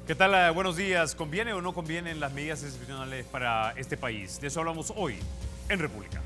¿Qué tal? Buenos días. ¿Conviene o no convienen las medidas excepcionales para este país? De eso hablamos hoy en República.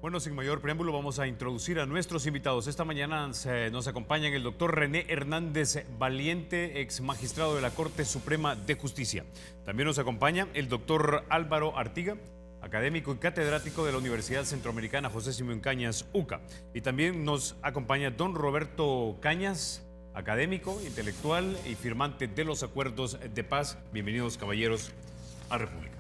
Bueno, sin mayor preámbulo, vamos a introducir a nuestros invitados. Esta mañana nos acompañan el doctor René Hernández Valiente, ex magistrado de la Corte Suprema de Justicia. También nos acompaña el doctor Álvaro Artiga, académico y catedrático de la Universidad Centroamericana José Simón Cañas, UCA. Y también nos acompaña don Roberto Cañas, académico, intelectual y firmante de los acuerdos de paz. Bienvenidos, caballeros, a República.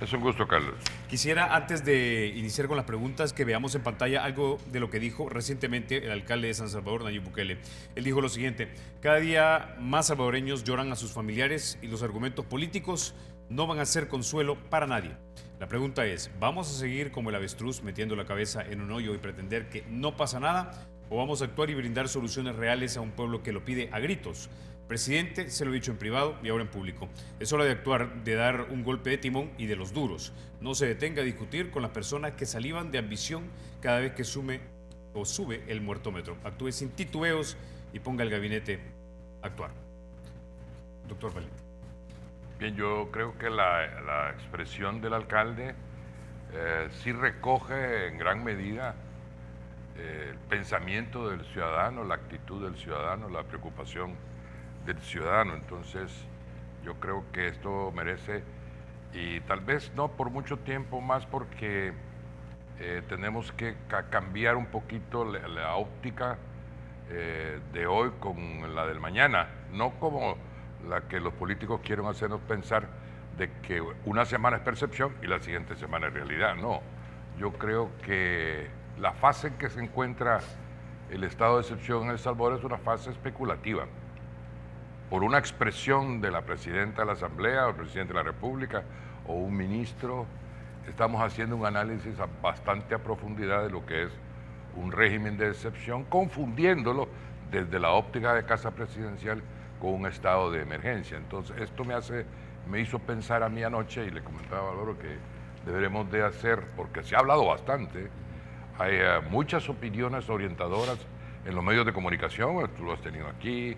Es un gusto, Carlos. Quisiera, antes de iniciar con las preguntas, que veamos en pantalla algo de lo que dijo recientemente el alcalde de San Salvador, Nayib Bukele. Él dijo lo siguiente: cada día más salvadoreños lloran a sus familiares y los argumentos políticos no van a ser consuelo para nadie. La pregunta es, ¿vamos a seguir como el avestruz metiendo la cabeza en un hoyo y pretender que no pasa nada? ¿O vamos a actuar y brindar soluciones reales a un pueblo que lo pide a gritos? Presidente, se lo he dicho en privado y ahora en público. Es hora de actuar, de dar un golpe de timón y de los duros. No se detenga a discutir con las personas que salivan de ambición cada vez que sube el muertómetro. Actúe sin titubeos y ponga el gabinete a actuar. Doctor Valiente. Bien, yo creo que la expresión del alcalde sí recoge en gran medida el pensamiento del ciudadano, la actitud del ciudadano, la preocupación del ciudadano. Entonces yo creo que esto merece, y tal vez no por mucho tiempo más, porque tenemos que cambiar un poquito la óptica de hoy con la del mañana, no como la que los políticos quieren hacernos pensar de que una semana es percepción y la siguiente semana es realidad. No, yo creo que la fase en que se encuentra el estado de excepción en El Salvador es una fase especulativa. Por una expresión de la presidenta de la Asamblea, o el presidente de la República, o un ministro, estamos haciendo un análisis bastante a profundidad de lo que es un régimen de excepción, confundiéndolo desde la óptica de casa presidencial con un estado de emergencia. Entonces, esto me hizo pensar a mí anoche, y le comentaba a Álvaro que deberemos de hacer, porque se ha hablado bastante, hay muchas opiniones orientadoras en los medios de comunicación, tú lo has tenido aquí,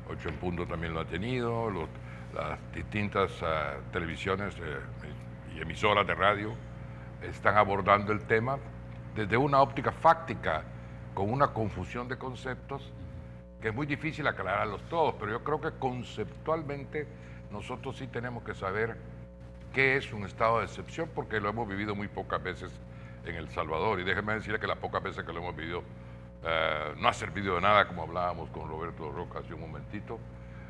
8 en Punto también lo ha tenido, las distintas televisiones y emisoras de radio están abordando el tema desde una óptica fáctica, con una confusión de conceptos que es muy difícil aclararlos todos, pero yo creo que conceptualmente nosotros sí tenemos que saber qué es un estado de excepción, porque lo hemos vivido muy pocas veces en El Salvador, y déjenme decirle que las pocas veces que lo hemos vivido no ha servido de nada, como hablábamos con Roberto Roca hace un momentito.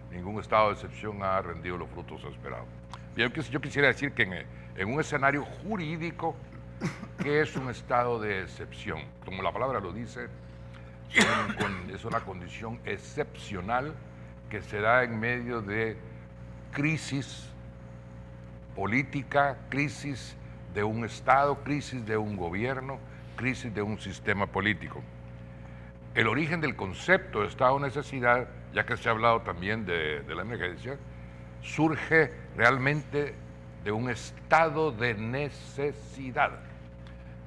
Ningún estado de excepción ha rendido los frutos esperados. Bien, yo quisiera decir que en un escenario jurídico, ¿qué es un estado de excepción? Como la palabra lo dice, es una condición excepcional que se da en medio de crisis política, crisis de un Estado, crisis de un gobierno, crisis de un sistema político. El origen del concepto de estado de necesidad, ya que se ha hablado también de la emergencia, surge realmente de un estado de necesidad.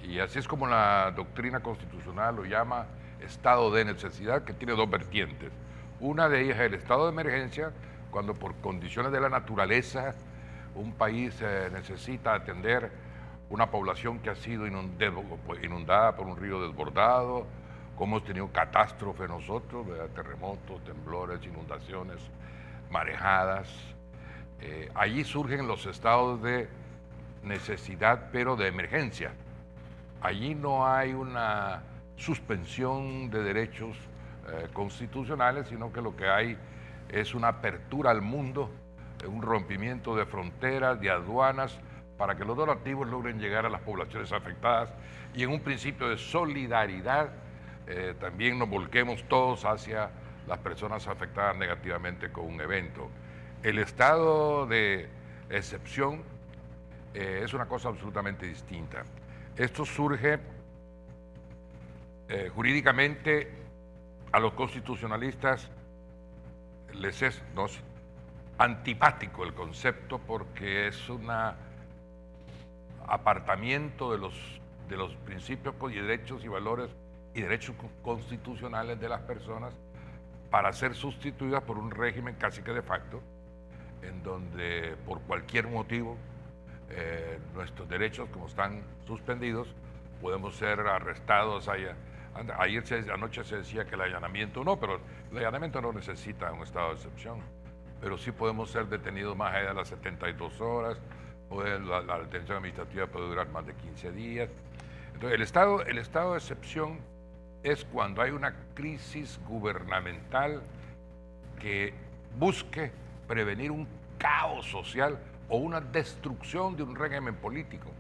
Y así es como la doctrina constitucional lo llama, estado de necesidad, que tiene dos vertientes. Una de ellas es el estado de emergencia, cuando por condiciones de la naturaleza un país necesita atender una población que ha sido inundada por un río desbordado, como hemos tenido catástrofes nosotros, ¿verdad? Terremotos, temblores, inundaciones, marejadas. Allí surgen los estados de necesidad, pero de emergencia. Allí no hay una suspensión de derechos constitucionales, sino que lo que hay es una apertura al mundo, un rompimiento de fronteras, de aduanas, para que los donativos logren llegar a las poblaciones afectadas, y en un principio de solidaridad también nos volquemos todos hacia las personas afectadas negativamente con un evento. El estado de excepción es una cosa absolutamente distinta. Esto surge Jurídicamente, a los constitucionalistas les es antipático el concepto porque es un apartamiento de los principios y derechos y valores y derechos constitucionales de las personas para ser sustituidas por un régimen casi que de facto, en donde por cualquier motivo nuestros derechos, como están suspendidos, podemos ser arrestados. Anoche se decía que el allanamiento no, pero el allanamiento no necesita un estado de excepción, pero sí podemos ser detenidos más allá de las 72 horas, la detención administrativa puede durar más de 15 días. Entonces, el estado de excepción es cuando hay una crisis gubernamental que busque prevenir un caos social o una destrucción de un régimen político.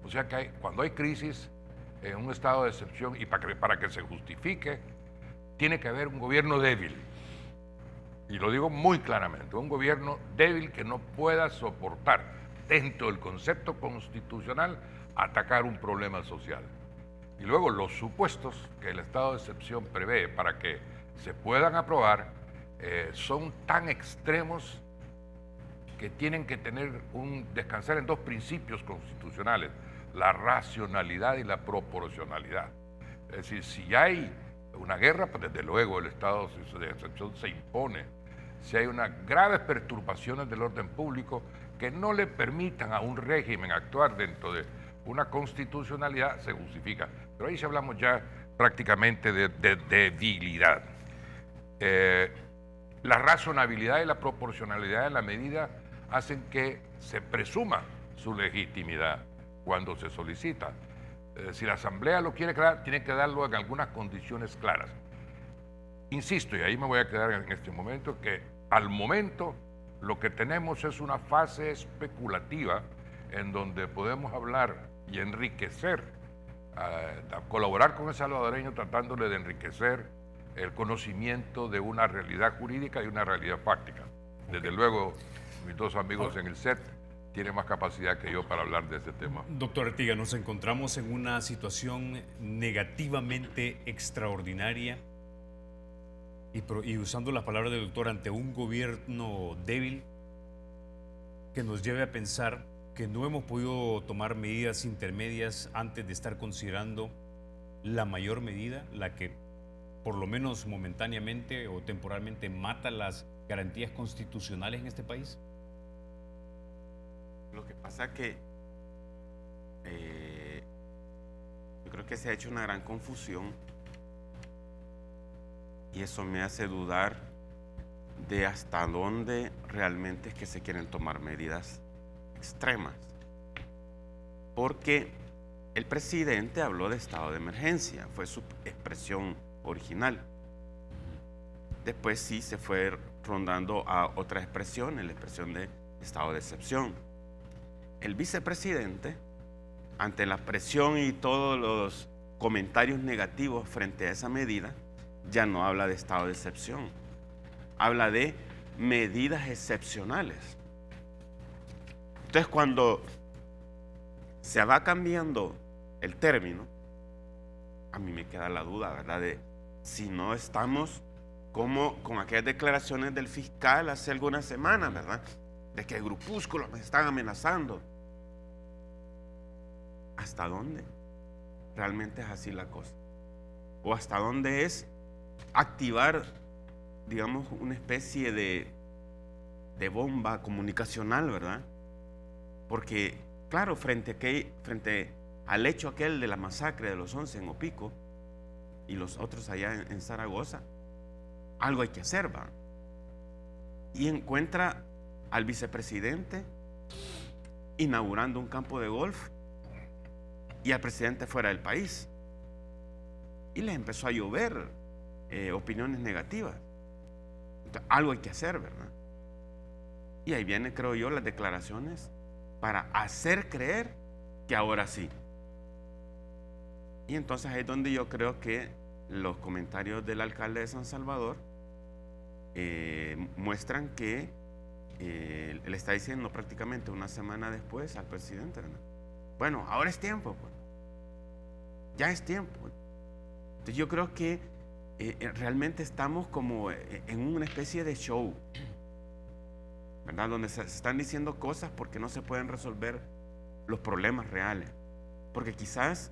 O sea que cuando hay crisis en un estado de excepción y para que se justifique, tiene que haber un gobierno débil. Y lo digo muy claramente, un gobierno débil que no pueda soportar dentro del concepto constitucional atacar un problema social. Y luego los supuestos que el estado de excepción prevé para que se puedan aprobar son tan extremos que tienen que descansar en dos principios constitucionales: la racionalidad y la proporcionalidad. Es decir, si hay una guerra, pues desde luego el estado de excepción se impone. Si hay unas graves perturbaciones del orden público que no le permitan a un régimen actuar dentro de una constitucionalidad, se justifica. Pero ahí sí hablamos ya prácticamente de debilidad. La razonabilidad y la proporcionalidad de la medida hacen que se presuma su legitimidad cuando se solicita. Si la Asamblea lo quiere crear, tiene que darlo en algunas condiciones claras. Insisto, y ahí me voy a quedar en este momento, que al momento lo que tenemos es una fase especulativa en donde podemos hablar y enriquecer, colaborar con el salvadoreño tratándole de enriquecer el conocimiento de una realidad jurídica y una realidad fáctica. Desde luego, mis dos amigos en el set tienen más capacidad que yo para hablar de este tema. Doctor Artiga, nos encontramos en una situación negativamente extraordinaria y usando las palabras del doctor, ante un gobierno débil que nos lleve a pensar que no hemos podido tomar medidas intermedias antes de estar considerando la mayor medida, la que por lo menos momentáneamente o temporalmente mata las garantías constitucionales en este país? Lo que pasa que yo creo que se ha hecho una gran confusión y eso me hace dudar de hasta dónde realmente es que se quieren tomar medidas extremas, porque el presidente habló de estado de emergencia, fue su expresión original. Después sí se fue rondando a otras expresiones, la expresión de estado de excepción. El vicepresidente, ante la presión y todos los comentarios negativos frente a esa medida, ya no habla de estado de excepción, habla de medidas excepcionales. Entonces, cuando se va cambiando el término, a mí me queda la duda, ¿verdad?, de si no estamos como con aquellas declaraciones del fiscal hace algunas semanas, ¿verdad?, de que grupúsculos nos están amenazando. ¿Hasta dónde realmente es así la cosa? ¿O hasta dónde es activar, digamos, una especie de bomba comunicacional, ¿verdad? Porque, claro, frente al hecho aquel de la masacre de los 11 en Opico y los otros allá en Zaragoza, algo hay que hacer, ¿va? Y encuentra al vicepresidente inaugurando un campo de golf y al presidente fuera del país. Y les empezó a llover opiniones negativas. Entonces, algo hay que hacer, ¿verdad? Y ahí vienen, creo yo, las declaraciones para hacer creer que ahora sí. Y entonces ahí es donde yo creo que los comentarios del alcalde de San Salvador muestran que le está diciendo prácticamente una semana después al presidente, ¿verdad? Bueno, ahora es tiempo, pues. Ya es tiempo. Entonces yo creo que realmente estamos como en una especie de show, ¿verdad? Donde se están diciendo cosas porque no se pueden resolver los problemas reales. Porque quizás,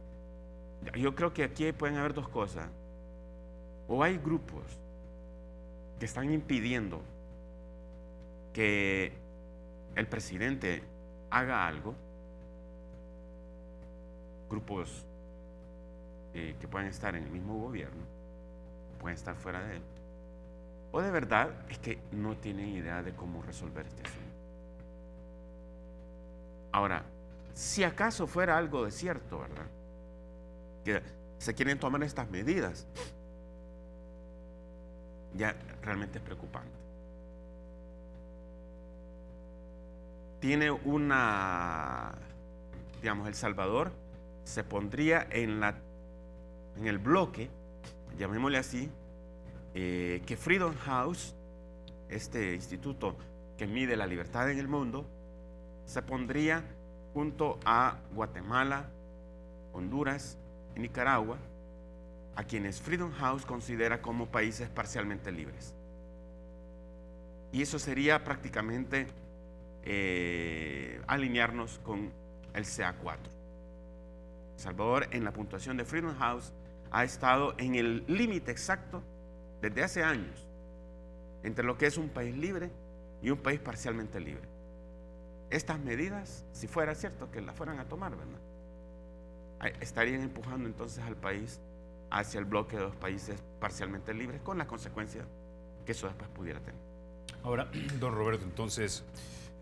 yo creo que aquí pueden haber dos cosas. O hay grupos que están impidiendo que el presidente haga algo, grupos que pueden estar en el mismo gobierno, pueden estar fuera de él, o de verdad es que no tienen idea de cómo resolver este asunto. Ahora, si acaso fuera algo de cierto, ¿verdad?, que se quieren tomar estas medidas, ya realmente es preocupante. Tiene digamos, El Salvador se pondría en el bloque, llamémosle así, que Freedom House, este instituto que mide la libertad en el mundo, se pondría junto a Guatemala, Honduras y Nicaragua, a quienes Freedom House considera como países parcialmente libres. Y eso sería prácticamente alinearnos con el CA4. El Salvador, en la puntuación de Freedom House, ha estado en el límite exacto desde hace años entre lo que es un país libre y un país parcialmente libre. Estas medidas, si fuera cierto que las fueran a tomar, ¿verdad?, estarían empujando entonces al país hacia el bloque de los países parcialmente libres, con las consecuencias que eso después pudiera tener. Ahora, don Roberto, entonces,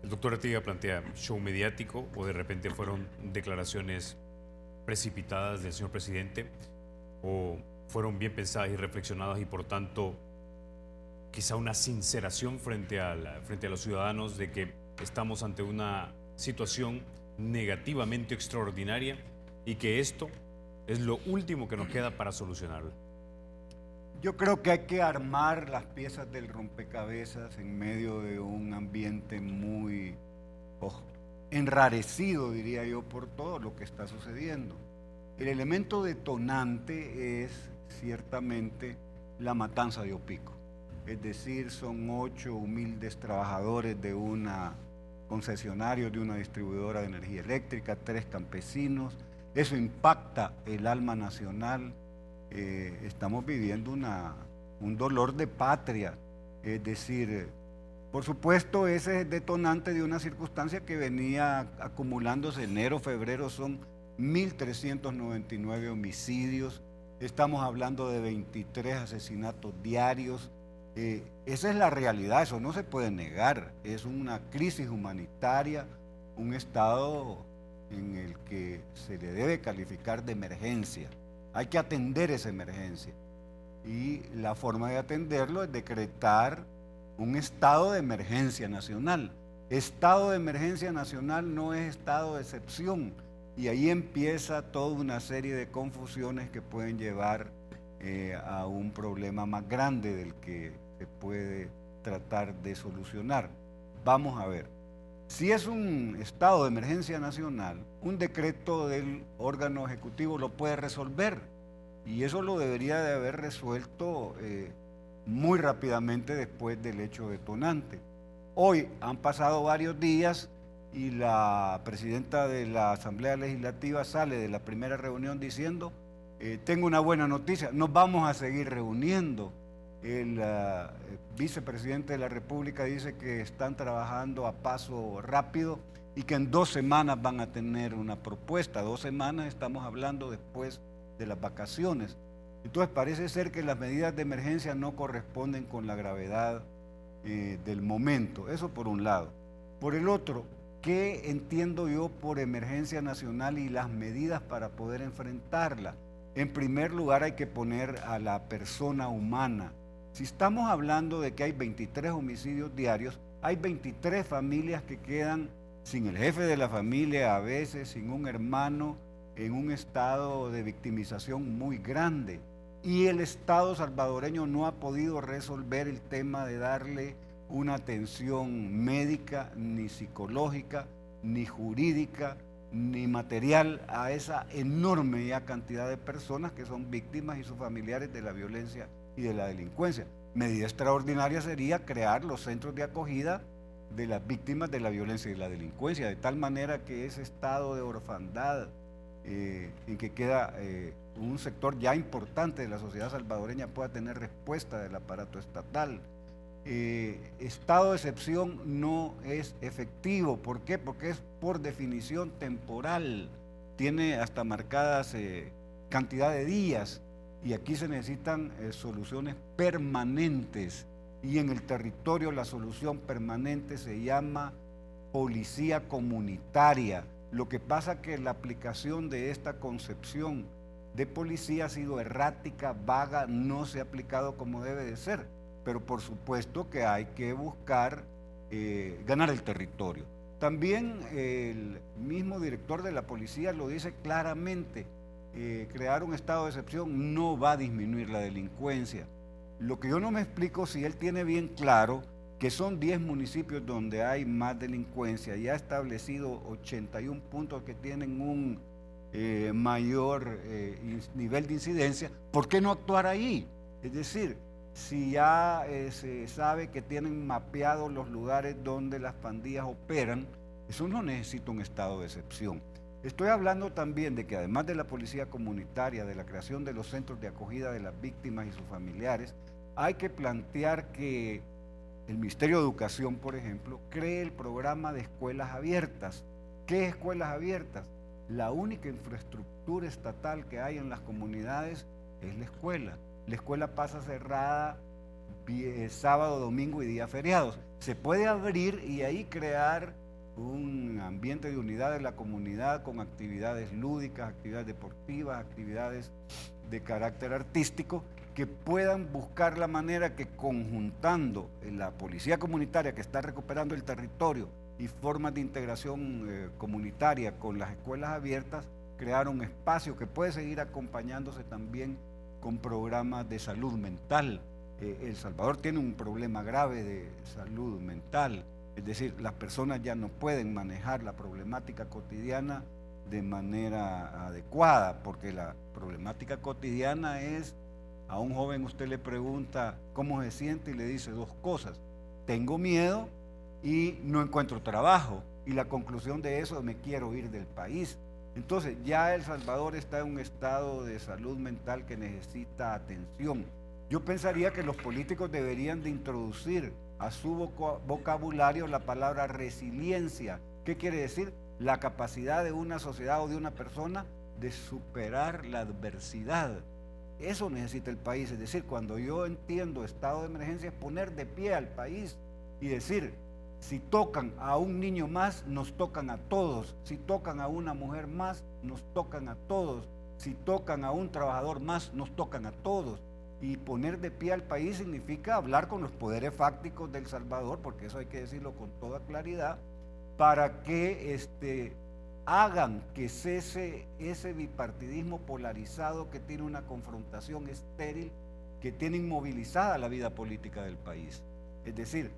el doctor Artiga plantea show mediático, o de repente fueron declaraciones precipitadas del señor presidente, o fueron bien pensadas y reflexionadas y por tanto quizá una sinceración frente a los ciudadanos de que estamos ante una situación negativamente extraordinaria y que esto es lo último que nos queda para solucionarlo. Yo creo que hay que armar las piezas del rompecabezas en medio de un ambiente muy enrarecido, diría yo, por todo lo que está sucediendo. El elemento detonante es ciertamente la matanza de Opico. Es decir, son 8 humildes trabajadores de una concesionaria, de una distribuidora de energía eléctrica, 3 campesinos. Eso impacta el alma nacional. Estamos viviendo un dolor de patria. Es decir, por supuesto, ese es detonante de una circunstancia que venía acumulándose. Enero, febrero son 1.399 homicidios. Estamos hablando de 23 asesinatos diarios. Esa es la realidad, eso no se puede negar. Es una crisis humanitaria, un estado en el que se le debe calificar de emergencia. Hay que atender esa emergencia. Y la forma de atenderlo es decretar un estado de emergencia nacional. Estado de emergencia nacional no es estado de excepción. Y ahí empieza toda una serie de confusiones que pueden llevar a un problema más grande del que se puede tratar de solucionar. Vamos a ver. Si es un estado de emergencia nacional, un decreto del órgano ejecutivo lo puede resolver, y eso lo debería de haber resuelto muy rápidamente después del hecho detonante. Hoy han pasado varios días y la presidenta de la Asamblea Legislativa sale de la primera reunión diciendo: tengo una buena noticia, nos vamos a seguir reuniendo. El vicepresidente de la República dice que están trabajando a paso rápido y que en 2 semanas van a tener una propuesta. 2 semanas, estamos hablando después de las vacaciones. Entonces parece ser que las medidas de emergencia no corresponden con la gravedad del momento. Eso por un lado. Por el otro, ¿qué entiendo yo por emergencia nacional y las medidas para poder enfrentarla? En primer lugar, hay que poner a la persona humana. Si estamos hablando de que hay 23 homicidios diarios, hay 23 familias que quedan sin el jefe de la familia, a veces sin un hermano, en un estado de victimización muy grande. Y el Estado salvadoreño no ha podido resolver el tema de darle una atención médica, ni psicológica, ni jurídica, ni material a esa enorme ya cantidad de personas que son víctimas y sus familiares de la violencia y de la delincuencia. Medida extraordinaria sería crear los centros de acogida de las víctimas de la violencia y la delincuencia, de tal manera que ese estado de orfandad en que queda un sector ya importante de la sociedad salvadoreña pueda tener respuesta del aparato estatal. Estado de excepción no es efectivo. ¿Por qué? Porque es por definición temporal, tiene hasta marcadas cantidad de días, y aquí se necesitan soluciones permanentes, y en el territorio la solución permanente se llama policía comunitaria. Lo que pasa que la aplicación de esta concepción de policía ha sido errática, vaga, no se ha aplicado como debe de ser, pero por supuesto que hay que buscar ganar el territorio. También el mismo director de la policía lo dice claramente, crear un estado de excepción no va a disminuir la delincuencia. Lo que yo no me explico si él tiene bien claro que son 10 municipios donde hay más delincuencia, y ha establecido 81 puntos que tienen un mayor nivel de incidencia. ¿Por qué no actuar ahí? Es decir, si ya se sabe que tienen mapeados los lugares donde las pandillas operan, eso no necesita un estado de excepción. Estoy hablando también de que además de la policía comunitaria, de la creación de los centros de acogida de las víctimas y sus familiares, hay que plantear que el Ministerio de Educación, por ejemplo, cree el programa de escuelas abiertas. ¿Qué escuelas abiertas? La única infraestructura estatal que hay en las comunidades es la escuela. La escuela pasa cerrada sábado, domingo y días feriados. Se puede abrir y ahí crear un ambiente de unidad de la comunidad con actividades lúdicas, actividades deportivas, actividades de carácter artístico, que puedan buscar la manera que, conjuntando la policía comunitaria que está recuperando el territorio y formas de integración comunitaria con las escuelas abiertas, crear un espacio que puede seguir acompañándose también con programas de salud mental. El Salvador tiene un problema grave de salud mental, es decir, las personas ya no pueden manejar la problemática cotidiana de manera adecuada, porque la problemática cotidiana es, a un joven usted le pregunta cómo se siente y le dice dos cosas: tengo miedo y no encuentro trabajo, y la conclusión de eso es me quiero ir del país. Entonces ya El Salvador está en un estado de salud mental que necesita atención. Yo pensaría que los políticos deberían de introducir a su vocabulario la palabra resiliencia. ¿Qué quiere decir? La capacidad de una sociedad o de una persona de superar la adversidad. Eso necesita el país. Es decir, cuando yo entiendo estado de emergencia, es poner de pie al país y decir: si tocan a un niño más, nos tocan a todos. Si tocan a una mujer más, nos tocan a todos. Si tocan a un trabajador más, nos tocan a todos. Y poner de pie al país significa hablar con los poderes fácticos de El Salvador, porque eso hay que decirlo con toda claridad, para que hagan que cese ese bipartidismo polarizado que tiene una confrontación estéril, que tiene inmovilizada la vida política del país. Es decir,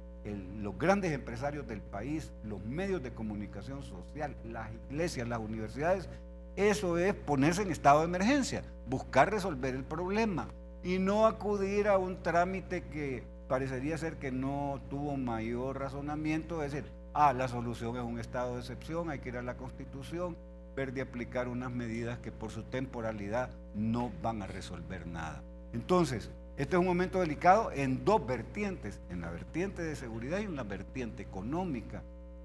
los grandes empresarios del país, los medios de comunicación social, las iglesias, las universidades, eso es ponerse en estado de emergencia, buscar resolver el problema y no acudir a un trámite que parecería ser que no tuvo mayor razonamiento, es decir, la solución es un estado de excepción, hay que ir a la Constitución, ver de aplicar unas medidas que por su temporalidad no van a resolver nada. Entonces, este es un momento delicado en dos vertientes, en la vertiente de seguridad y en la vertiente económica.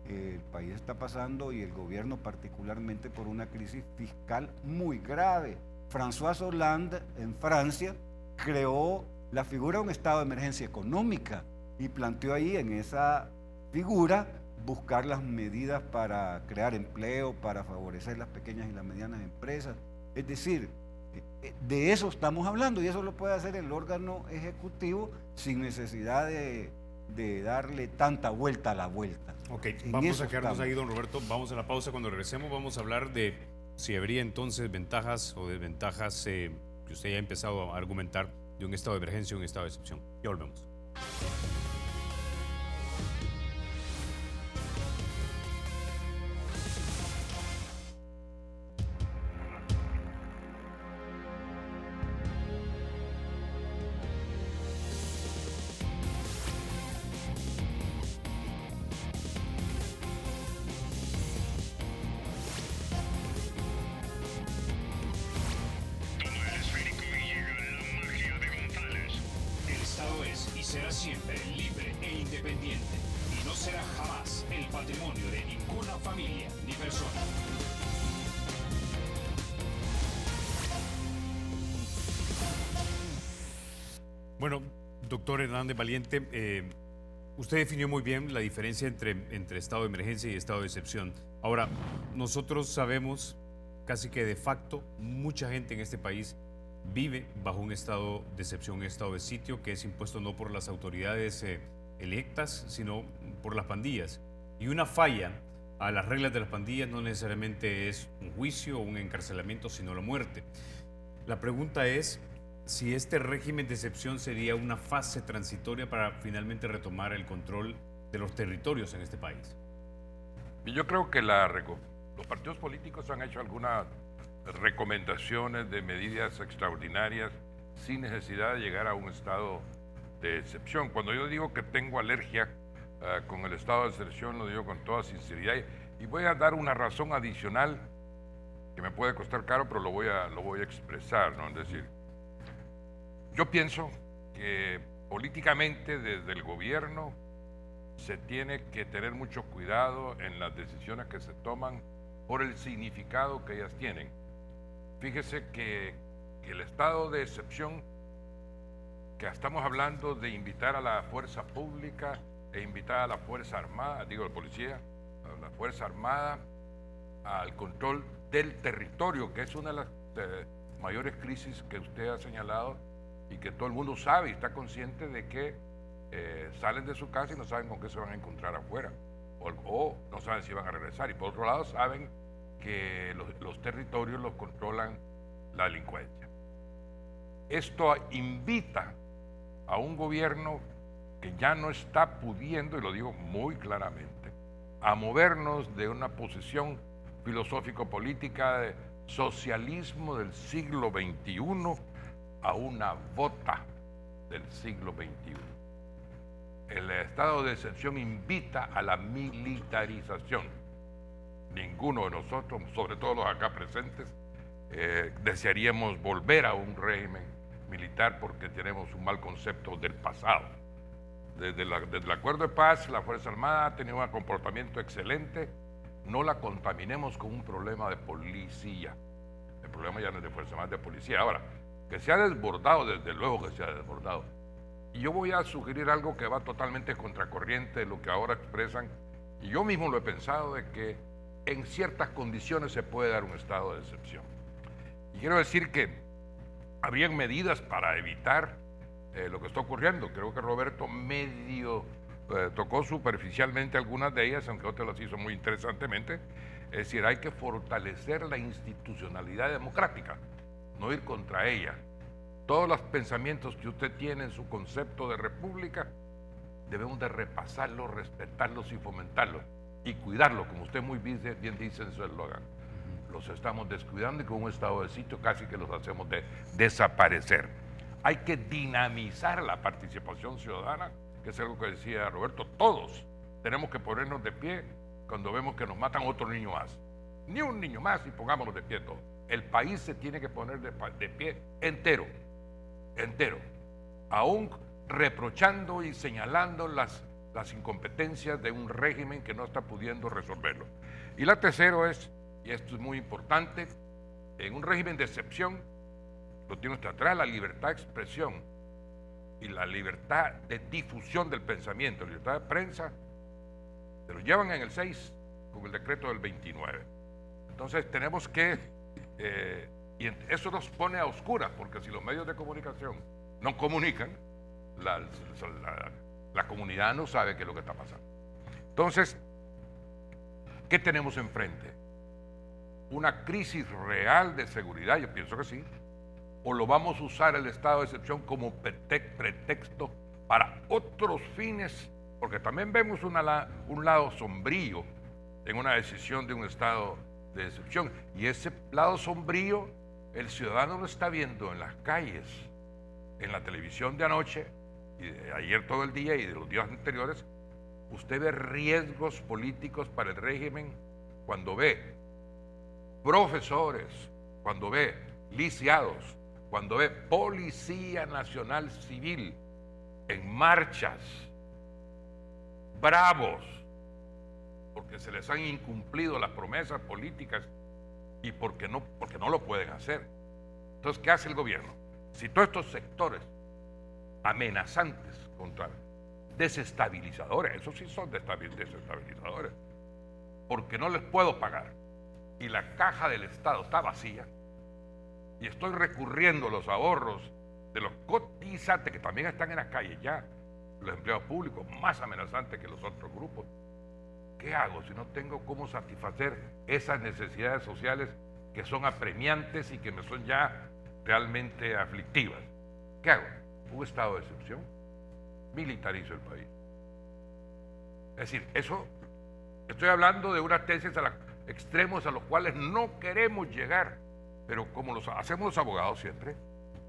El país está pasando, y el gobierno particularmente, por una crisis fiscal muy grave. François Hollande en Francia creó la figura de un estado de emergencia económica y planteó ahí en esa figura buscar las medidas para crear empleo, para favorecer las pequeñas y las medianas empresas. Es decir, de eso estamos hablando, y eso lo puede hacer el órgano ejecutivo sin necesidad de darle tanta vuelta a la vuelta. Ok, vamos a quedarnos ahí, don Roberto. Vamos a la pausa. Cuando regresemos vamos a hablar de si habría entonces ventajas o desventajas que usted ya ha empezado a argumentar de un estado de emergencia o un estado de excepción. Ya volvemos. siempre libre e independiente y no será jamás el patrimonio de ninguna familia ni persona. Bueno, doctor Hernández Valiente, usted definió muy bien la diferencia entre estado de emergencia y estado de excepción. Ahora, nosotros sabemos casi que de facto mucha gente en este país vive bajo un estado de excepción, un estado de sitio que es impuesto no por las autoridades electas, sino por las pandillas. Y una falla a las reglas de las pandillas no necesariamente es un juicio o un encarcelamiento, sino la muerte. La pregunta es si este régimen de excepción sería una fase transitoria para finalmente retomar el control de los territorios en este país. Y yo creo que los partidos políticos han hecho algunas recomendaciones de medidas extraordinarias sin necesidad de llegar a un estado de excepción. Cuando yo digo que tengo alergia con el estado de excepción, lo digo con toda sinceridad y voy a dar una razón adicional que me puede costar caro, pero lo voy a expresar, ¿no? Es decir, yo pienso que políticamente desde el gobierno se tiene que tener mucho cuidado en las decisiones que se toman por el significado que ellas tienen. Fíjese que el estado de excepción, que estamos hablando de invitar a la fuerza pública e invitar a la fuerza armada, digo la policía, a la fuerza armada al control del territorio, que es una de las mayores crisis que usted ha señalado y que todo el mundo sabe y está consciente de que salen de su casa y no saben con qué se van a encontrar afuera o no saben si van a regresar, y por otro lado saben que los territorios los controlan la delincuencia. Esto invita a un gobierno que ya no está pudiendo, y lo digo muy claramente, a movernos de una posición filosófico-política de socialismo del siglo XXI a una bota del siglo XXI. El estado de excepción invita a la militarización. Ninguno de nosotros, sobre todo los acá presentes, desearíamos volver a un régimen militar porque tenemos un mal concepto del pasado. Desde el acuerdo de paz, la Fuerza Armada ha tenido un comportamiento excelente. No la contaminemos con un problema de policía. El problema ya no es de Fuerza Armada, es de policía. Ahora, que se ha desbordado, desde luego que se ha desbordado. Y yo voy a sugerir algo que va totalmente contracorriente de lo que ahora expresan, y yo mismo lo he pensado, de que en ciertas condiciones se puede dar un estado de excepción. Y quiero decir que habrían medidas para evitar lo que está ocurriendo. Creo que Roberto medio tocó superficialmente algunas de ellas, aunque otras las hizo muy interesantemente. Es decir, hay que fortalecer la institucionalidad democrática, no ir contra ella. Todos los pensamientos que usted tiene en su concepto de república, debemos de repasarlos, respetarlos y fomentarlos y cuidarlos, como usted muy bien dice en su eslogan. Los estamos descuidando y con un estado de sitio casi que los hacemos desaparecer. Hay que dinamizar la participación ciudadana, que es algo que decía Roberto. Todos tenemos que ponernos de pie cuando vemos que nos matan otro niño más. Ni un niño más y pongámonos de pie todos. El país se tiene que poner de pie entero, aún reprochando y señalando las incompetencias de un régimen que no está pudiendo resolverlo. Y la tercera es, y esto es muy importante, en un régimen de excepción, lo tiene usted atrás, la libertad de expresión y la libertad de difusión del pensamiento, la libertad de prensa, se lo llevan en el 6 con el decreto del 29. Entonces tenemos que, y eso nos pone a oscuras, porque si los medios de comunicación no comunican, la comunidad no sabe qué es lo que está pasando. Entonces, ¿qué tenemos enfrente? ¿Una crisis real de seguridad? Yo pienso que sí. ¿O lo vamos a usar el estado de excepción como pretexto para otros fines? Porque también vemos un lado sombrío en una decisión de un estado de excepción. Y ese lado sombrío, el ciudadano lo está viendo en las calles, en la televisión de anoche, y de ayer todo el día y de los días anteriores. Usted ve riesgos políticos para el régimen cuando ve profesores, cuando ve lisiados, cuando ve Policía Nacional Civil en marchas, bravos, porque se les han incumplido las promesas políticas y porque no lo pueden hacer. Entonces, ¿qué hace el gobierno? Si todos estos sectores amenazantes contra desestabilizadores, esos sí son desestabilizadores, porque no les puedo pagar y la caja del Estado está vacía y estoy recurriendo a los ahorros de los cotizantes que también están en las calles ya, los empleados públicos, más amenazantes que los otros grupos. ¿Qué hago si no tengo cómo satisfacer esas necesidades sociales que son apremiantes y que me son ya realmente aflictivas? ¿Qué hago? Un estado de excepción. Militarizo el país. Es decir, eso, estoy hablando de unas tesis extremos a los cuales no queremos llegar, pero como los hacemos los abogados siempre,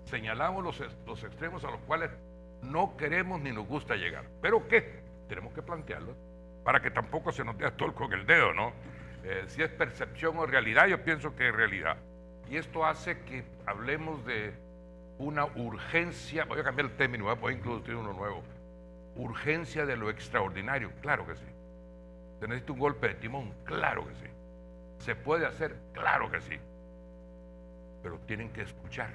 señalamos los extremos a los cuales no queremos ni nos gusta llegar. ¿Pero qué? Tenemos que plantearlos para que tampoco se nos dé todo con el dedo, ¿no? Si es percepción o realidad, yo pienso que es realidad. Y esto hace que hablemos de una urgencia, voy a cambiar el término, voy a incluir uno nuevo, urgencia de lo extraordinario, claro que sí. Se necesita un golpe de timón, claro que sí. Se puede hacer, claro que sí. Pero tienen que escuchar,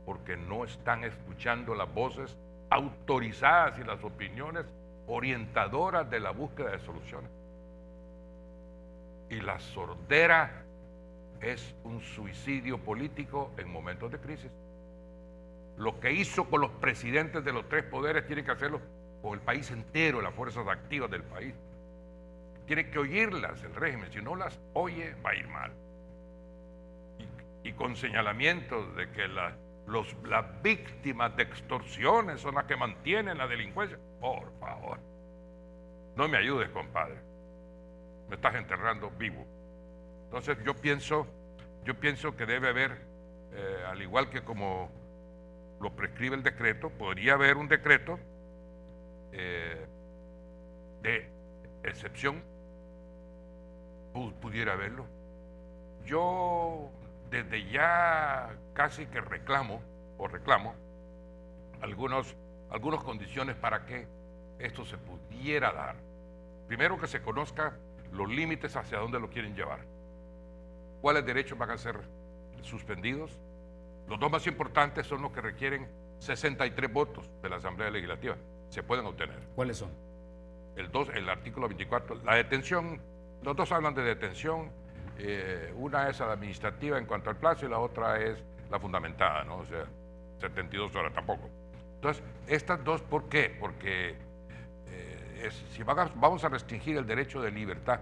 porque no están escuchando las voces autorizadas y las opiniones orientadoras de la búsqueda de soluciones. Y la sordera es un suicidio político en momentos de crisis. Lo que hizo con los presidentes de los tres poderes tiene que hacerlo con el país entero, las fuerzas activas del país. Tiene que oírlas el régimen, si no las oye va a ir mal. Y con señalamientos de que las víctimas de extorsiones son las que mantienen la delincuencia. Por favor, no me ayudes, compadre. Me estás enterrando vivo. Entonces yo pienso que debe haber, al igual que como lo prescribe el decreto, podría haber un decreto de excepción, pudiera haberlo. Yo desde ya casi que reclamo algunas condiciones para que esto se pudiera dar. Primero, que se conozca los límites hacia dónde lo quieren llevar. ¿Cuáles derechos van a ser suspendidos? Los dos más importantes son los que requieren 63 votos de la Asamblea Legislativa. Se pueden obtener. ¿Cuáles son? El artículo 24, la detención, los dos hablan de detención. Una es la administrativa en cuanto al plazo y la otra es la fundamentada, ¿no? O sea, 72 horas tampoco. Entonces, estas dos, ¿por qué? Porque si vamos a restringir el derecho de libertad,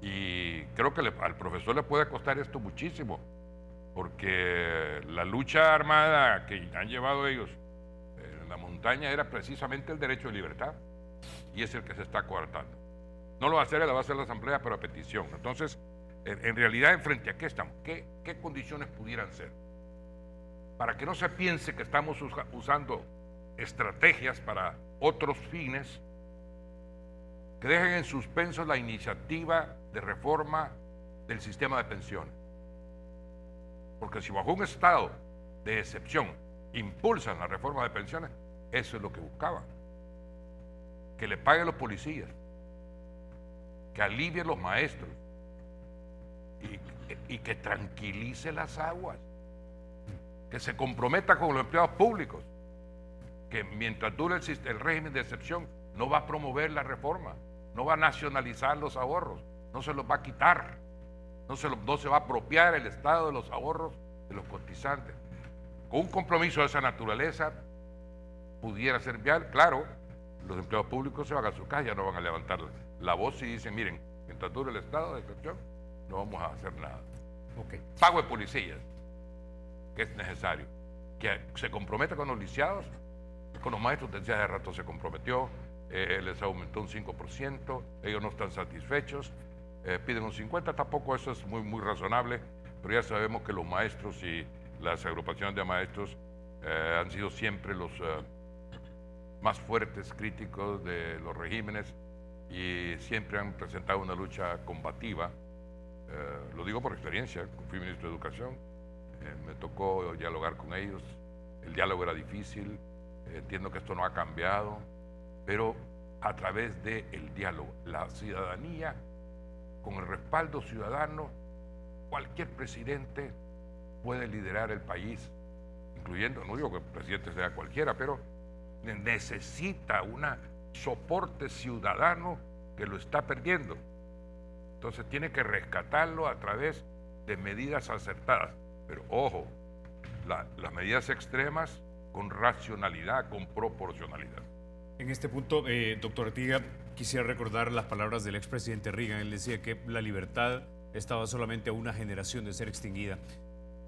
y creo que al profesor le puede costar esto muchísimo, porque la lucha armada que han llevado ellos en la montaña era precisamente el derecho de libertad, y es el que se está coartando. No lo va a hacer, lo va a hacer la Asamblea, pero a petición. Entonces, en realidad, ¿frente a qué estamos? ¿Qué condiciones pudieran ser? Para que no se piense que estamos usando estrategias para otros fines, que dejen en suspenso la iniciativa de reforma del sistema de pensiones. Porque si bajo un estado de excepción impulsan la reforma de pensiones, eso es lo que buscaban. Que le paguen los policías, que alivien los maestros y que tranquilice las aguas, que se comprometa con los empleados públicos, que mientras dure el régimen de excepción no va a promover la reforma, no va a nacionalizar los ahorros, no se los va a quitar, no se va a apropiar el Estado de los ahorros de los cotizantes. Con un compromiso de esa naturaleza pudiera ser viable. Claro, los empleados públicos se van a su casa, ya no van a levantar la voz y dicen, miren, mientras dure el estado de excepción, no vamos a hacer nada. Okay. Pago de policías, que es necesario. Que se comprometa con los lisiados, con los maestros, desde hace rato se comprometió, les aumentó un 5%, ellos no están satisfechos, piden un 50%, tampoco eso es muy razonable, pero ya sabemos que los maestros y las agrupaciones de maestros han sido siempre los más fuertes críticos de los regímenes y siempre han presentado una lucha combativa. Lo digo por experiencia, fui ministro de Educación, me tocó dialogar con ellos, el diálogo era difícil, Entiendo que esto no ha cambiado, pero a través del diálogo, la ciudadanía, con el respaldo ciudadano, cualquier presidente puede liderar el país, incluyendo, no digo que el presidente sea cualquiera, pero necesita un soporte ciudadano que lo está perdiendo. Entonces tiene que rescatarlo a través de medidas acertadas. Pero ojo, las medidas extremas con racionalidad, con proporcionalidad. En este punto, doctor Artiga, quisiera recordar las palabras del expresidente Reagan. Él decía que la libertad estaba solamente a una generación de ser extinguida.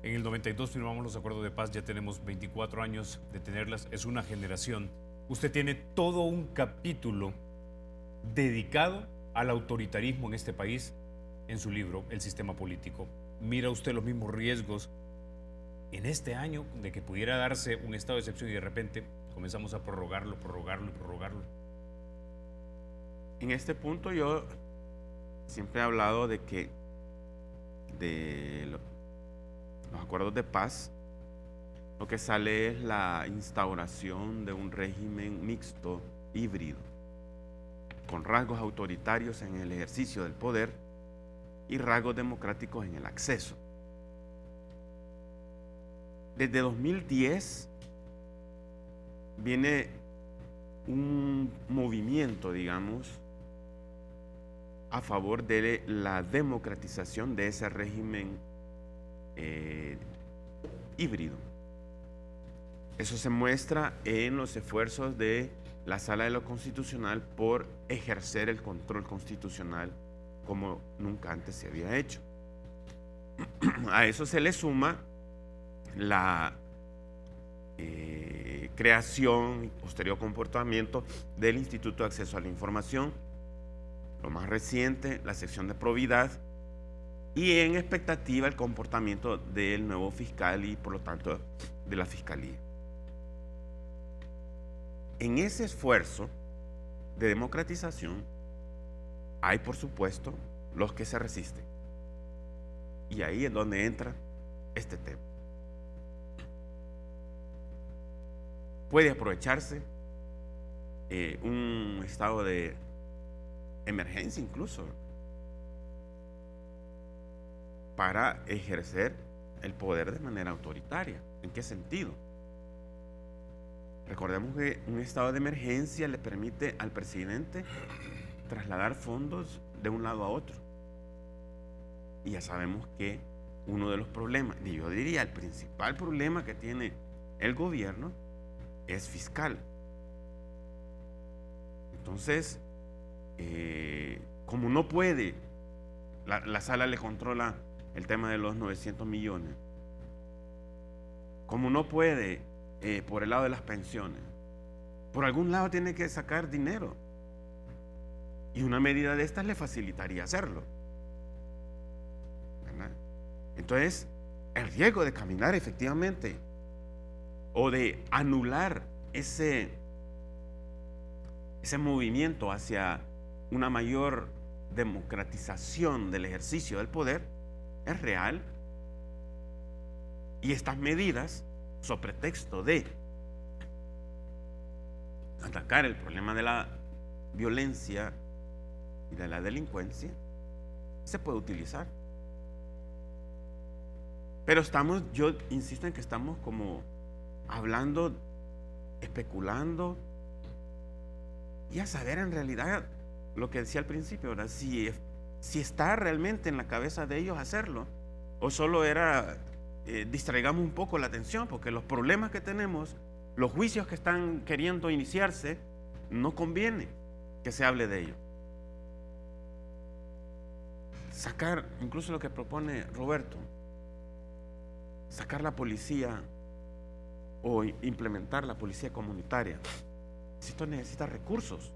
En el 92 firmamos los acuerdos de paz, ya tenemos 24 años de tenerlas, es una generación. Usted tiene todo un capítulo dedicado al autoritarismo en este país en su libro, El sistema político. ¿Mira usted los mismos riesgos en este año de que pudiera darse un estado de excepción y de repente comenzamos a prorrogarlo? En este punto yo siempre he hablado de que los acuerdos de paz, lo que sale es la instauración de un régimen mixto, híbrido, con rasgos autoritarios en el ejercicio del poder y rasgos democráticos en el acceso. Desde 2010 viene un movimiento, digamos, a favor de la democratización de ese régimen híbrido. Eso se muestra en los esfuerzos de la Sala de lo Constitucional por ejercer el control constitucional como nunca antes se había hecho. A eso se le suma la creación y posterior comportamiento del Instituto de Acceso a la Información, lo más reciente, la sección de probidad, y en expectativa el comportamiento del nuevo fiscal y por lo tanto de la fiscalía. En ese esfuerzo de democratización hay, por supuesto, los que se resisten, y ahí es donde entra este tema. Puede aprovecharse un estado de emergencia incluso para ejercer el poder de manera autoritaria. ¿En qué sentido? Recordemos que un estado de emergencia le permite al presidente trasladar fondos de un lado a otro. Y ya sabemos que uno de los problemas, y yo diría el principal problema que tiene el gobierno, es fiscal. Entonces, como no puede, la sala le controla el tema de los 900 millones, como no puede por el lado de las pensiones, por algún lado tiene que sacar dinero, y una medida de estas le facilitaría hacerlo, ¿verdad? Entonces, el riesgo de caminar efectivamente o de anular ese movimiento hacia una mayor democratización del ejercicio del poder es real, y estas medidas, sobre pretexto de atacar el problema de la violencia y de la delincuencia, se puede utilizar. Pero yo insisto en que estamos como hablando, especulando, y a saber en realidad lo que decía al principio, ¿verdad? Si está realmente en la cabeza de ellos hacerlo, o solo era distraigamos un poco la atención, porque los problemas que tenemos, los juicios que están queriendo iniciarse, no conviene que se hable de ello. Sacar, incluso lo que propone Roberto, sacar la policía o implementar la policía comunitaria, esto necesita recursos.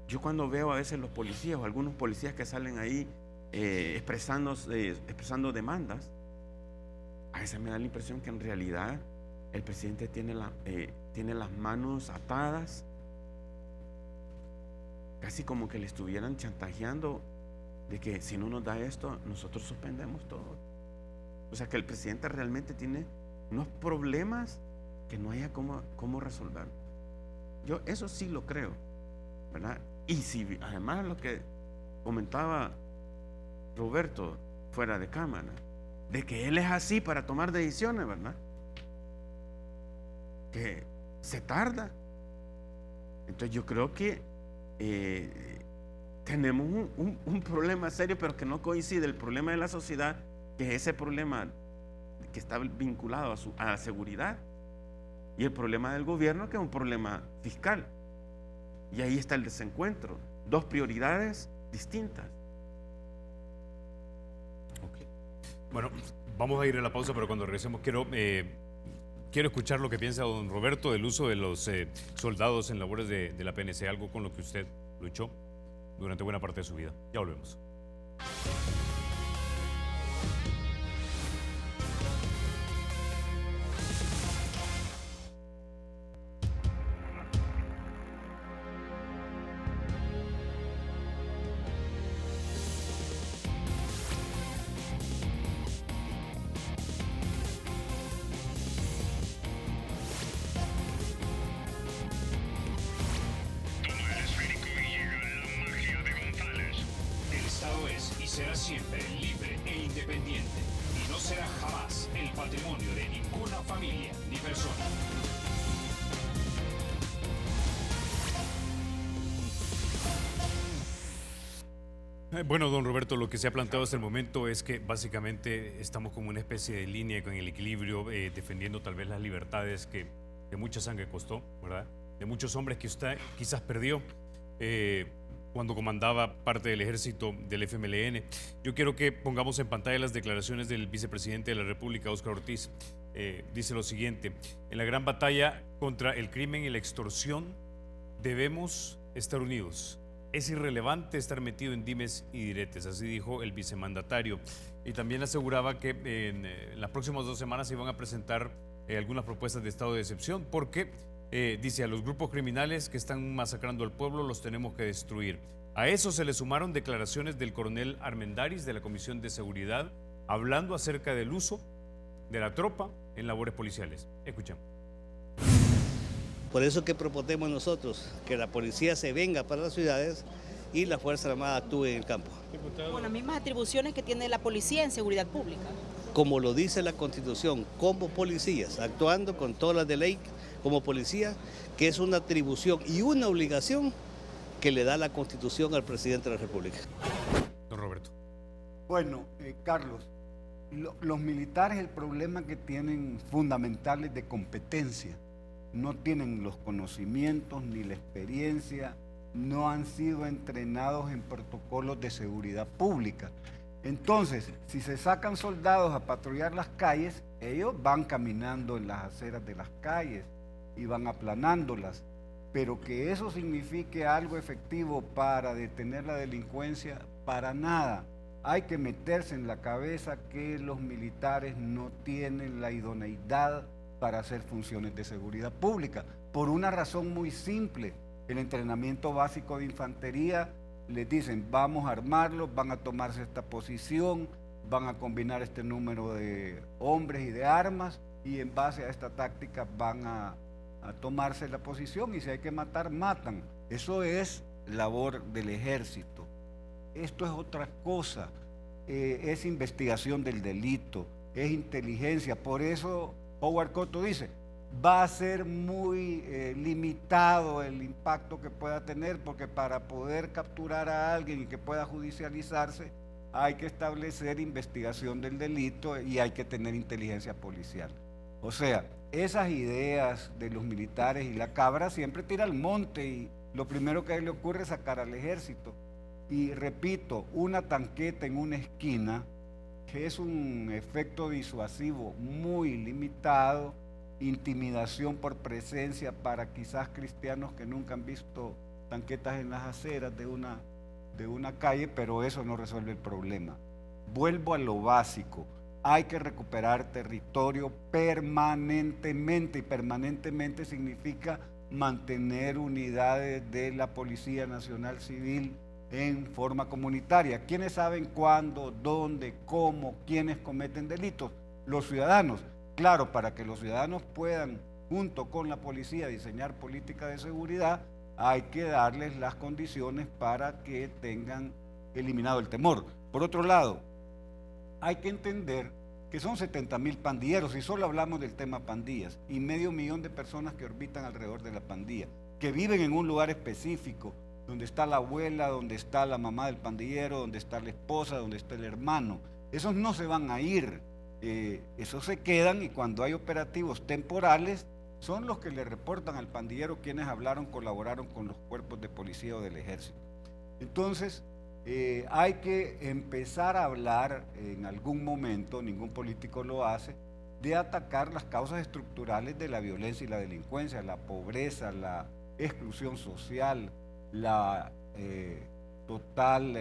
Yo cuando veo a veces los policías o algunos policías que salen ahí expresando demandas, a veces me da la impresión que en realidad el presidente tiene las manos atadas, casi como que le estuvieran chantajeando de que si no nos da esto, nosotros suspendemos todo. O sea que el presidente realmente tiene unos problemas que no haya cómo resolverlo. Yo eso sí lo creo, ¿verdad? Y si además lo que comentaba Roberto fuera de cámara, de que él es así para tomar decisiones, ¿verdad? Que se tarda. Entonces yo creo que tenemos un problema serio, pero que no coincide el problema de la sociedad, que es ese problema que está vinculado a la seguridad, y el problema del gobierno, que es un problema fiscal. Y ahí está el desencuentro, dos prioridades distintas. Okay. Bueno, vamos a ir a la pausa, pero cuando regresemos quiero escuchar lo que piensa don Roberto del uso de los soldados en labores de la PNC, algo con lo que usted luchó durante buena parte de su vida. Ya volvemos. Será siempre libre e independiente y no será jamás el patrimonio de ninguna familia ni persona. Bueno, don Roberto, lo que se ha planteado hasta el momento es que básicamente estamos como una especie de línea con el equilibrio, defendiendo tal vez las libertades que mucha sangre costó, ¿verdad? De muchos hombres que usted quizás perdió cuando comandaba parte del ejército del FMLN. Yo quiero que pongamos en pantalla las declaraciones del vicepresidente de la República, Óscar Ortiz. Dice lo siguiente: en la gran batalla contra el crimen y la extorsión debemos estar unidos. Es irrelevante estar metido en dimes y diretes, así dijo el vicemandatario. Y también aseguraba que en las próximas 2 semanas se iban a presentar algunas propuestas de estado de excepción, porque dice, a los grupos criminales que están masacrando al pueblo los tenemos que destruir. A eso se le sumaron declaraciones del coronel Armendáriz de la Comisión de Seguridad, hablando acerca del uso de la tropa en labores policiales. Escuchemos. Por eso que proponemos nosotros que la policía se venga para las ciudades y la Fuerza Armada actúe en el campo. Con las mismas atribuciones que tiene la policía en seguridad pública. Como lo dice la Constitución, como policías, actuando con todas las de ley como policía, que es una atribución y una obligación que le da la Constitución al presidente de la República. Don Roberto. Bueno, Carlos, los militares, el problema que tienen fundamentales de competencia, no tienen los conocimientos ni la experiencia, no han sido entrenados en protocolos de seguridad pública. Entonces, si se sacan soldados a patrullar las calles, ellos van caminando en las aceras de las calles y van aplanándolas, pero que eso signifique algo efectivo para detener la delincuencia, para nada. Hay que meterse en la cabeza que los militares no tienen la idoneidad para hacer funciones de seguridad pública, por una razón muy simple. El entrenamiento básico de infantería les dicen, vamos a armarlos, van a tomarse esta posición, van a combinar este número de hombres y de armas, y en base a esta táctica van a tomarse la posición, y si hay que matar, matan. Eso es labor del ejército. Esto es otra cosa, es investigación del delito, es inteligencia. Por eso Howard Cotto dice, va a ser muy limitado el impacto que pueda tener, porque para poder capturar a alguien y que pueda judicializarse, hay que establecer investigación del delito y hay que tener inteligencia policial. O sea, esas ideas de los militares y la cabra siempre tira al monte, y lo primero que le ocurre es sacar al ejército. Y repito, una tanqueta en una esquina, que es un efecto disuasivo muy limitado, intimidación por presencia para quizás cristianos que nunca han visto tanquetas en las aceras de una calle, pero eso no resuelve el problema. Vuelvo a lo básico, hay que recuperar territorio permanentemente, y permanentemente significa mantener unidades de la Policía Nacional Civil en forma comunitaria. ¿Quiénes saben cuándo, dónde, cómo, quiénes cometen delitos? Los ciudadanos. Claro, para que los ciudadanos puedan junto con la policía, diseñar política de seguridad, hay que darles las condiciones para que tengan eliminado el temor. Por otro lado, hay que entender que son 70.000 pandilleros, y solo hablamos del tema pandillas, y 500.000 de personas que orbitan alrededor de la pandilla, que viven en un lugar específico, donde está la abuela, donde está la mamá del pandillero, donde está la esposa, donde está el hermano. Esos no se van a ir, esos se quedan, y cuando hay operativos temporales, son los que le reportan al pandillero quienes colaboraron con los cuerpos de policía o del ejército. Entonces, hay que empezar a hablar en algún momento, ningún político lo hace, de atacar las causas estructurales de la violencia y la delincuencia, la pobreza, la exclusión social, la total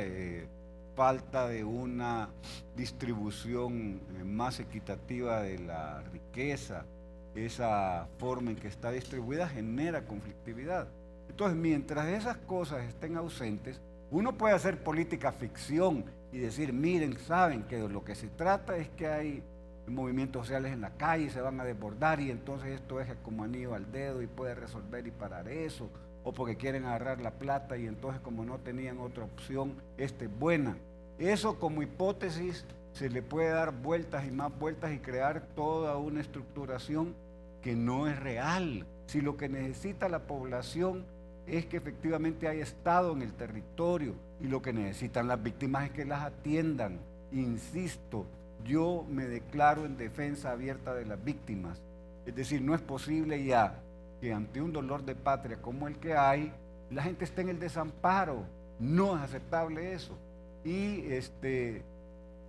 falta de una distribución más equitativa de la riqueza. Esa forma en que está distribuida genera conflictividad. Entonces, mientras esas cosas estén ausentes, uno puede hacer política ficción y decir, miren, saben que de lo que se trata es que hay movimientos sociales en la calle y se van a desbordar, y entonces esto es como anillo al dedo y puede resolver y parar eso, o porque quieren agarrar la plata y entonces como no tenían otra opción, esta es buena. Eso como hipótesis se le puede dar vueltas y más vueltas y crear toda una estructuración que no es real. Si lo que necesita la población es que efectivamente haya Estado en el territorio, y lo que necesitan las víctimas es que las atiendan. Insisto, yo me declaro en defensa abierta de las víctimas. Es decir, no es posible ya que ante un dolor de patria como el que hay, la gente esté en el desamparo. No es aceptable eso. Y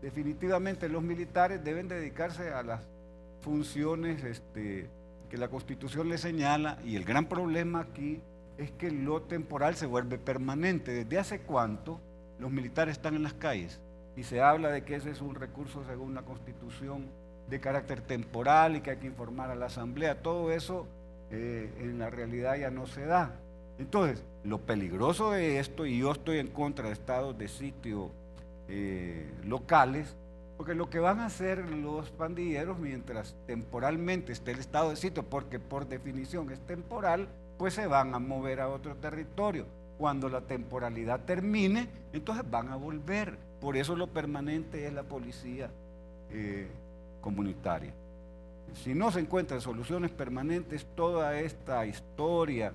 definitivamente los militares deben dedicarse a las funciones que la Constitución les señala, y el gran problema aquí es que lo temporal se vuelve permanente. ¿Desde hace cuánto los militares están en las calles? Y se habla de que ese es un recurso, según la Constitución, de carácter temporal y que hay que informar a la Asamblea. Todo eso en la realidad ya no se da. Entonces, lo peligroso de esto, y yo estoy en contra de estados de sitio locales, porque lo que van a hacer los pandilleros mientras temporalmente esté el estado de sitio, porque por definición es temporal, pues se van a mover a otro territorio. Cuando la temporalidad termine, entonces van a volver. Por eso lo permanente es la policía comunitaria. Si no se encuentran soluciones permanentes, toda esta historia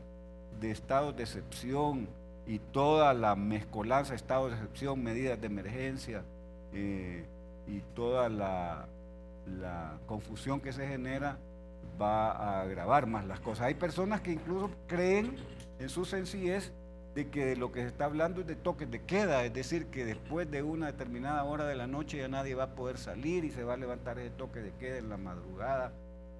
de estados de excepción y toda la mezcolanza de estados de excepción, medidas de emergencia y toda la confusión que se genera, va a agravar más las cosas. Hay personas que incluso creen en su sencillez de que de lo que se está hablando es de toques de queda, es decir, que después de una determinada hora de la noche ya nadie va a poder salir y se va a levantar ese toque de queda en la madrugada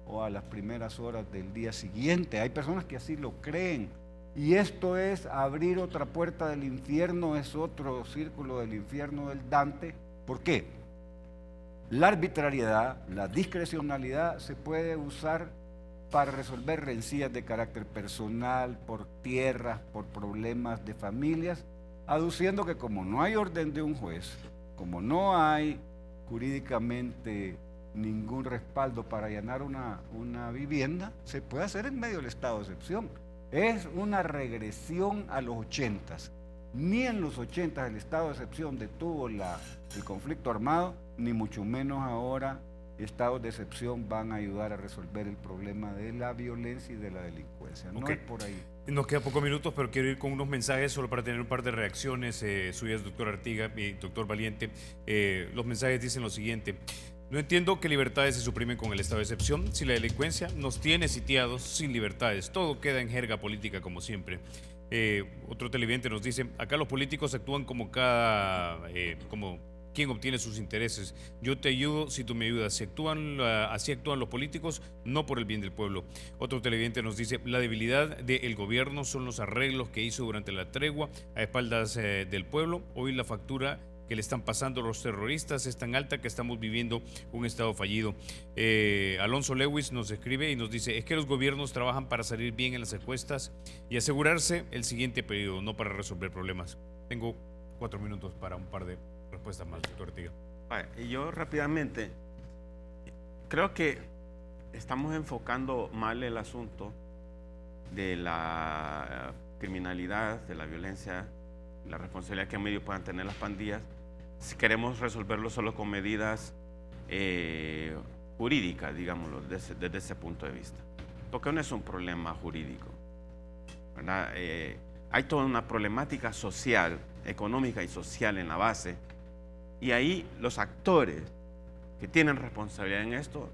o a las primeras horas del día siguiente. Hay personas que así lo creen, y esto es abrir otra puerta del infierno, es otro círculo del infierno del Dante. ¿Por qué? La arbitrariedad, la discrecionalidad se puede usar para resolver rencillas de carácter personal, por tierras, por problemas de familias, aduciendo que como no hay orden de un juez, como no hay jurídicamente ningún respaldo para allanar una vivienda, se puede hacer en medio del estado de excepción. Es una regresión a los 80s. Ni en los 80s el estado de excepción detuvo el conflicto armado, ni mucho menos ahora estados de excepción van a ayudar a resolver el problema de la violencia y de la delincuencia. No es por ahí. Nos quedan pocos minutos, pero quiero ir con unos mensajes solo para tener un par de reacciones suyas, doctor Artiga y doctor Valiente. Los mensajes dicen lo siguiente: no entiendo que libertades se suprimen con el estado de excepción si la delincuencia nos tiene sitiados sin libertades. Todo queda en jerga política como siempre. Otro televidente nos dice: acá los políticos actúan como quien obtiene sus intereses. Yo te ayudo si tú me ayudas. Así actúan los políticos, no por el bien del pueblo. Otro televidente nos dice: la debilidad del gobierno son los arreglos que hizo durante la tregua a espaldas del pueblo. Hoy la factura que le están pasando los terroristas es tan alta que estamos viviendo un estado fallido. Alonso Lewis nos escribe y nos dice: es que los gobiernos trabajan para salir bien en las encuestas y asegurarse el siguiente periodo, no para resolver problemas. Tengo 4 minutos para un par de respuestas más, doctor Artiga. Y yo rápidamente, creo que estamos enfocando mal el asunto de la criminalidad, de la violencia, la responsabilidad que en medio puedan tener las pandillas, si queremos resolverlo solo con medidas jurídicas, digámoslo, desde ese punto de vista. Porque no es un problema jurídico, ¿verdad? Hay toda una problemática social, económica y social en la base, y ahí los actores que tienen responsabilidad en esto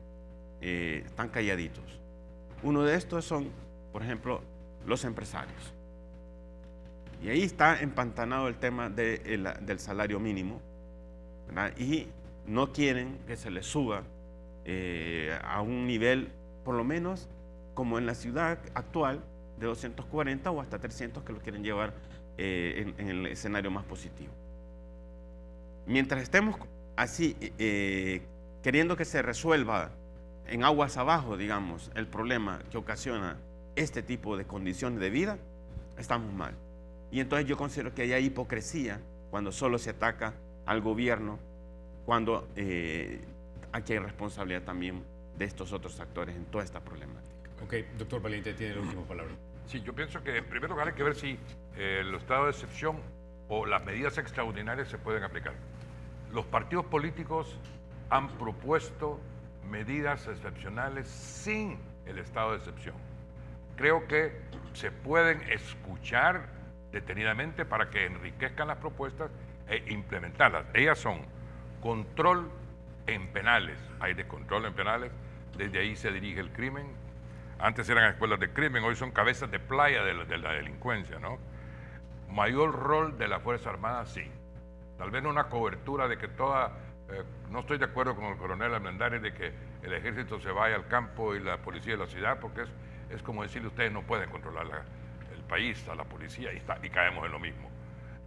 están calladitos. Uno de estos son, por ejemplo, los empresarios. Y ahí está empantanado el tema del salario mínimo, ¿verdad? Y no quieren que se les suba a un nivel, por lo menos, como en la ciudad actual, de 240 o hasta 300, que lo quieren llevar en el escenario más positivo. Mientras estemos así, queriendo que se resuelva en aguas abajo, digamos, el problema que ocasiona este tipo de condiciones de vida, estamos mal. Y entonces yo considero que hay hipocresía cuando solo se ataca al gobierno, cuando aquí hay responsabilidad también de estos otros actores en toda esta problemática. Ok, doctor Valiente tiene la última palabra. Sí, yo pienso que en primer lugar hay que ver si el estado de excepción o las medidas extraordinarias se pueden aplicar. Los partidos políticos han propuesto medidas excepcionales sin el estado de excepción. Creo que se pueden escuchar detenidamente para que enriquezcan las propuestas e implementarlas. Ellas son control en penales, hay descontrol en penales, desde ahí se dirige el crimen. Antes eran escuelas de crimen, hoy son cabezas de playa de la delincuencia, ¿no? Mayor rol de la Fuerza Armada, sí. Tal vez no una cobertura de que no estoy de acuerdo con el coronel Armendáriz de que el ejército se vaya al campo y la policía de la ciudad, porque es como decirle, ustedes no pueden controlar el país, a la policía, y caemos en lo mismo.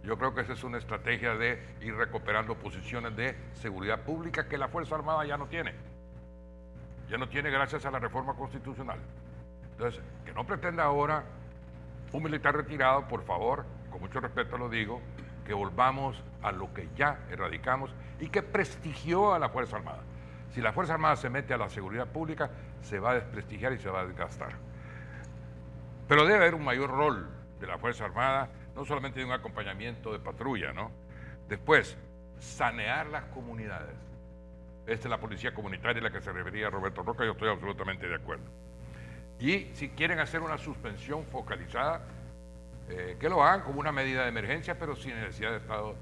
Yo creo que esa es una estrategia de ir recuperando posiciones de seguridad pública que la Fuerza Armada ya no tiene. Ya no tiene gracias a la reforma constitucional. Entonces, que no pretenda ahora un militar retirado, por favor, con mucho respeto lo digo, que volvamos a lo que ya erradicamos y que prestigió a la Fuerza Armada. Si la Fuerza Armada se mete a la seguridad pública, se va a desprestigiar y se va a desgastar. Pero debe haber un mayor rol de la Fuerza Armada, no solamente de un acompañamiento de patrulla, ¿no? Después, sanear las comunidades. Esta es la policía comunitaria a la que se refería Roberto Roca, yo estoy absolutamente de acuerdo. Y si quieren hacer una suspensión focalizada, que lo hagan como una medida de emergencia, pero sin necesidad de estado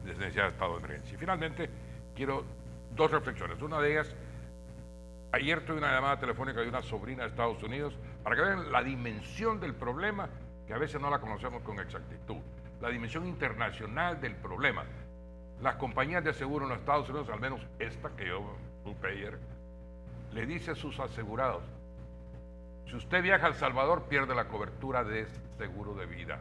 de emergencia. Y finalmente, quiero dos reflexiones. Una de ellas, ayer tuve una llamada telefónica de una sobrina de Estados Unidos para que vean la dimensión del problema, que a veces no la conocemos con exactitud, la dimensión internacional del problema. Las compañías de seguro en los Estados Unidos, al menos esta que yo supe ayer, le dice a sus asegurados, si usted viaja a El Salvador, pierde la cobertura de seguro de vida.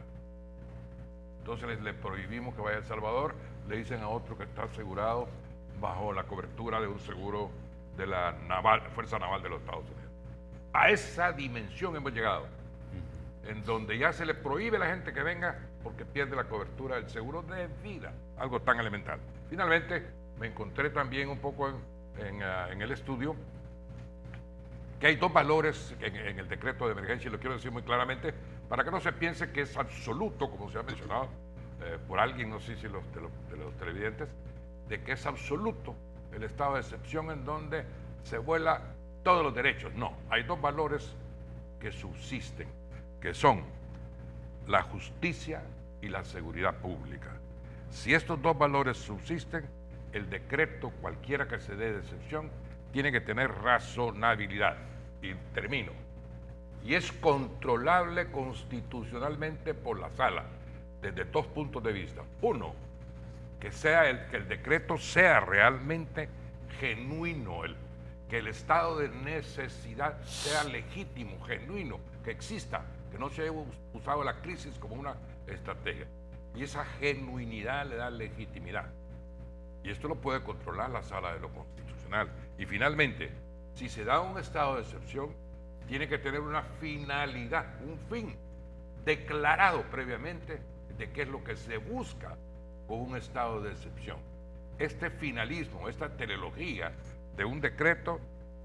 Entonces le prohibimos que vaya a El Salvador, le dicen a otro que está asegurado bajo la cobertura de un seguro de la Fuerza Naval de los Estados Unidos. A esa dimensión hemos llegado, en donde ya se le prohíbe a la gente que venga porque pierde la cobertura del seguro de vida, algo tan elemental. Finalmente, me encontré también un poco en el estudio que hay dos valores en el decreto de emergencia, y lo quiero decir muy claramente, para que no se piense que es absoluto, como se ha mencionado por alguien, no sé si de los televidentes, de que es absoluto el estado de excepción en donde se vuela todos los derechos. No, hay dos valores que subsisten, que son la justicia y la seguridad pública. Si estos dos valores subsisten, el decreto, cualquiera que se dé de excepción, tiene que tener razonabilidad. Y termino. Y es controlable constitucionalmente por la sala, desde dos puntos de vista. Uno, que el decreto sea realmente genuino, que el estado de necesidad sea legítimo, genuino, que exista, que no se haya usado la crisis como una estrategia. Y esa genuinidad le da legitimidad. Y esto lo puede controlar la sala de lo constitucional. Y finalmente, si se da un estado de excepción, tiene que tener una finalidad, un fin declarado previamente de qué es lo que se busca con un estado de excepción. Este finalismo, esta teleología de un decreto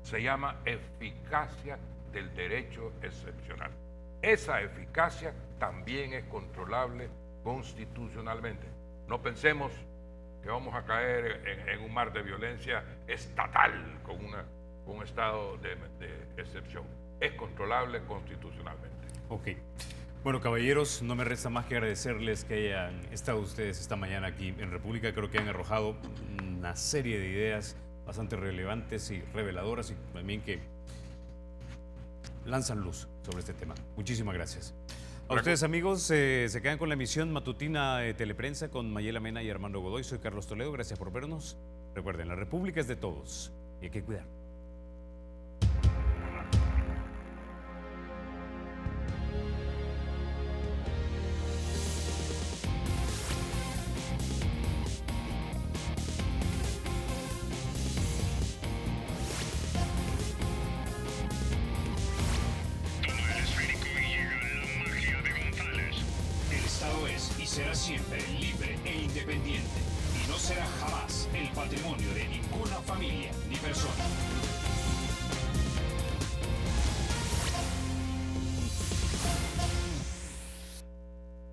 se llama eficacia del derecho excepcional. Esa eficacia también es controlable constitucionalmente. No pensemos que vamos a caer en un mar de violencia estatal con un estado de excepción. Es controlable constitucionalmente. Ok. Bueno, caballeros, no me resta más que agradecerles que hayan estado ustedes esta mañana aquí en República. Creo que han arrojado una serie de ideas bastante relevantes y reveladoras y también que lanzan luz sobre este tema. Muchísimas gracias. A ustedes, amigos, se quedan con la emisión matutina de Teleprensa con Mayela Mena y Armando Godoy. Soy Carlos Toledo. Gracias por vernos. Recuerden, la República es de todos y hay que cuidar. Será siempre libre e independiente y no será jamás el patrimonio de ninguna familia ni persona.